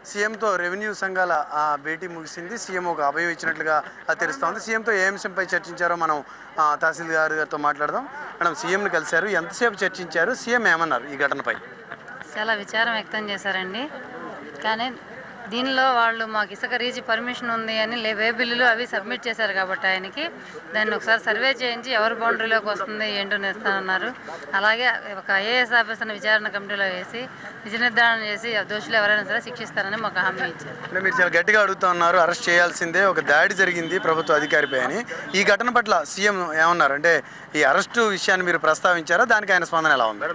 సీఎంతో revenue సంఘాల భేటీ ముగిసింది. CM ఒక అభయం ఇచ్చినట్లుగా తెలుస్తోంది. సీఎంతో ఏ అంశంపై చర్చించారో మనం తహసీల్దార్ గారితో మాట్లాడదాం. మేడం, సీఎంని కలిశారు, ఎంతసేపు చర్చించారు, సీఎం ఏమన్నారు ఈ ఘటనపై? చాలా విచారం వ్యక్తం చేశారండి. కానీ దీనిలో వాళ్ళు మాకు ఇసుక రీచ్ పర్మిషన్ ఉంది అని వే బిల్లులు అవి సబ్మిట్ చేశారు కాబట్టి ఆయనకి దాన్ని ఒకసారి సర్వే చేయించి ఎవరి బౌండరీలోకి వస్తుంది ఏంటో ఇస్తానన్నారు. అలాగే ఒక ఐఏఎస్ ఆఫీసర్ని విచారణ కమిటీలో వేసి నిజ నిర్ధారణ చేసి దోషులు ఎవరైనా సరే శిక్షిస్తారని మాకు హామీ ఇచ్చారు. అంటే మీరు చాలా గట్టిగా అడుగుతా ఉన్నారు, అరెస్ట్ చేయాల్సిందే, ఒక దాడి జరిగింది ప్రభుత్వ అధికారిపై అని. ఈ ఘటన పట్ల సీఎం ఏమన్నారు? అంటే ఈ అరెస్టు విషయాన్ని మీరు ప్రస్తావించారా? దానికి ఆయన స్పందన ఎలా ఉంది?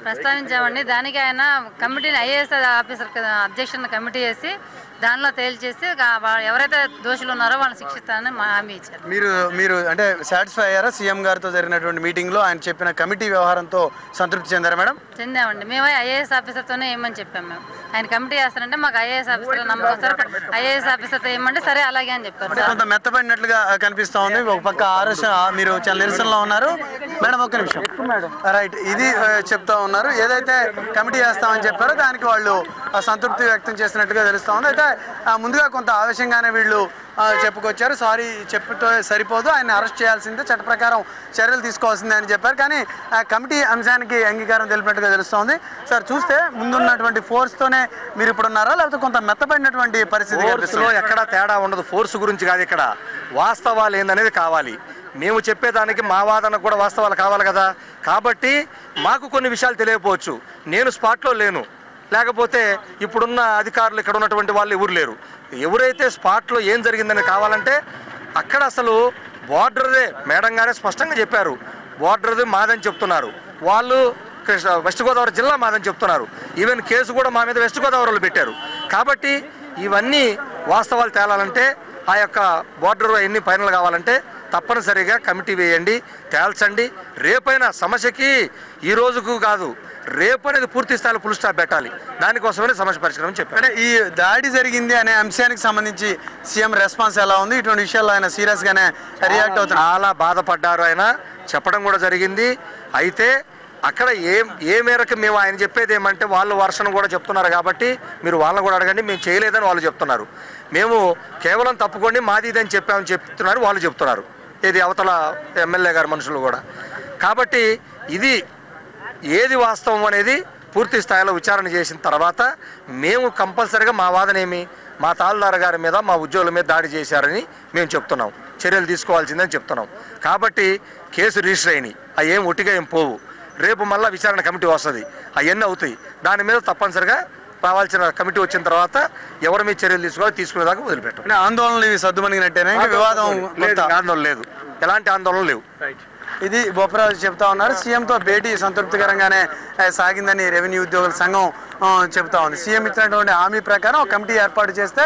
ప్రస్తావించామండి. దానికి ఆయన కమిటీని ఐఏఎస్ ఆఫీసర్ అధ్యక్షుని కమిటీ వేసి దానిలో తేల్చేసి ఎవరైతే దోషులు ఉన్నారో వాళ్ళని శిక్షిస్తారని హామీ ఇచ్చారు. మీరు అంటే సాటిస్ఫై అయ్యారా? సీఎం గారితో జరిగినటువంటి మీటింగ్లో ఆయన చెప్పిన కమిటీ వ్యవహారంతో సంతృప్తి చెందారా మేడం? చెందామండి. మేమే ఐఏఎస్ ఆఫీసర్తోనే ఏమని చెప్పాము. మేము ఆయన కమిటీ వేస్తారంటే మాకు ఐఏఎస్ ఆఫీసర్ నమ్మకం సార్, ఐఏఎస్ ఆఫీసర్తో ఏమంటే సరే అలాగే అని చెప్పారు. కొంత మెత్తపడినట్లుగా కనిపిస్తా ఉంది. ఒక పక్క మీరు చాలా నిరసనలో ఉన్నారు. మేడం ఒక్క నిమిషం. రైట్, ఇది చెప్తా ఉన్నారు. ఏదైతే కమిటీ వేస్తామని చెప్పారో దానికి వాళ్ళు సంతృప్తి వ్యక్తం చేసినట్టుగా తెలుస్తా ఉంది. అయితే ముందుగా కొంత ఆవేశంగానే వీళ్ళు చెప్పుకొచ్చారు. సారీ చెప్పుతో సరిపోదు, ఆయన అరెస్ట్ చేయాల్సిందే, చట్ట ప్రకారం చర్యలు తీసుకోవాల్సిందే అని చెప్పారు. కానీ కమిటీ అంశానికి అంగీకారం తెలిపినట్టుగా తెలుస్తోంది. సార్, చూస్తే ముందున్నటువంటి ఫోర్స్తోనే మీరు ఇప్పుడు ఉన్నారా, లేకపోతే కొంత మెత్తపడినటువంటి పరిస్థితి? ఫోర్స్లో ఎక్కడా తేడా ఉండదు. ఫోర్స్ గురించి కాదు, ఇక్కడ వాస్తవాలు ఏందనేది కావాలి. మేము చెప్పేదానికి మా వాదన కూడా వాస్తవాలు కావాలి కదా. కాబట్టి మాకు కొన్ని విషయాలు తెలియకపోవచ్చు. నేను స్పాట్లో లేను, లేకపోతే ఇప్పుడున్న అధికారులు ఇక్కడ ఉన్నటువంటి వాళ్ళు ఎవరు లేరు. ఎవరైతే స్పాట్లో ఏం జరిగిందని కావాలంటే అక్కడ అసలు బోర్డర్దే మేడం గారే స్పష్టంగా చెప్పారు. బోర్డర్ది మాదని చెప్తున్నారు వాళ్ళు. వెస్ట్ గోదావరి జిల్లా మాదని చెప్తున్నారు. ఈవెన్ కేసు కూడా మా మీద వెస్ట్ గోదావరిలో పెట్టారు. కాబట్టి ఇవన్నీ వాస్తవాలు తేలాలంటే ఆ యొక్క బోర్డర్ ఎన్ని ఫైనల్ కావాలంటే తప్పనిసరిగా కమిటీ వేయండి, తేల్చండి. రేపైనా సమస్యకి ఈ రోజుకు కాదు, రేపు అనేది పూర్తి స్థాయిలో ఫుల్ స్టాప్ పెట్టాలి. దానికోసమే సమస్య పరిష్కారం చెప్పారు. అంటే ఈ దాడి జరిగింది అనే అంశానికి సంబంధించి సీఎం రెస్పాన్స్ ఎలా ఉంది? ఇటువంటి విషయాల్లో ఆయన సీరియస్గానే రియాక్ట్ అవుతారు. చాలా బాధపడ్డారు, ఆయన చెప్పడం కూడా జరిగింది. అయితే అక్కడ ఏ మేరకు మేము ఆయన చెప్పేది ఏమంటే వాళ్ళు వర్షం కూడా చెప్తున్నారు కాబట్టి మీరు వాళ్ళని కూడా అడగండి, మేము చేయలేదని వాళ్ళు చెప్తున్నారు. మేము కేవలం తప్పుకోండి మాది ఇదని చెప్పామని చెప్తున్నారు వాళ్ళు చెప్తున్నారు. ఇది అవతల ఎమ్మెల్యే గారి మనుషులు కూడా. కాబట్టి ఇది ఏది వాస్తవం అనేది పూర్తి స్థాయిలో విచారణ చేసిన తర్వాత మేము కంపల్సరీగా మా వాదన ఏమి, మా తాళదారు గారి మీద మా ఉద్యోగుల మీద దాడి చేశారని మేము చెప్తున్నాం, చర్యలు తీసుకోవాల్సిందని చెప్తున్నాం. కాబట్టి కేసు రిజిస్టర్ అయినాయి, అవి ఏం ఒట్టిగా ఏం పోవు. రేపు మళ్ళీ విచారణ కమిటీ వస్తుంది, అవన్నీ అవుతాయి. దాని మీద తప్పనిసరిగా రావాల్సిన కమిటీ వచ్చిన తర్వాత ఎవరి మీద చర్యలు తీసుకోవాలి తీసుకునేదాకా వదిలిపెట్టాం. ఆందోళనలు ఇవి సర్దుమణిగినట్టేనా? వివాదం ఆందోళన లేదు, ఎలాంటి ఆందోళన లేవు. ఇది బొప్పరాజు చెప్తా ఉన్నారు. సీఎంతో భేటీ సంతృప్తికరంగానే సాగిందని రెవెన్యూ ఉద్యోగుల సంఘం చెప్తా ఉంది. సీఎం ఇచ్చినటువంటి హామీ ప్రకారం ఒక కమిటీ ఏర్పాటు చేస్తే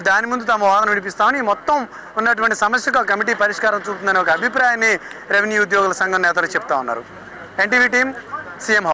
దాని ముందు తమ వాదన వినిపిస్తామని, మొత్తం ఉన్నటువంటి సమస్యకు కమిటీ పరిష్కారం చూపుతుందని ఒక అభిప్రాయాన్ని రెవెన్యూ ఉద్యోగుల సంఘం నేతలు చెప్తా ఉన్నారు. NTV team, CM.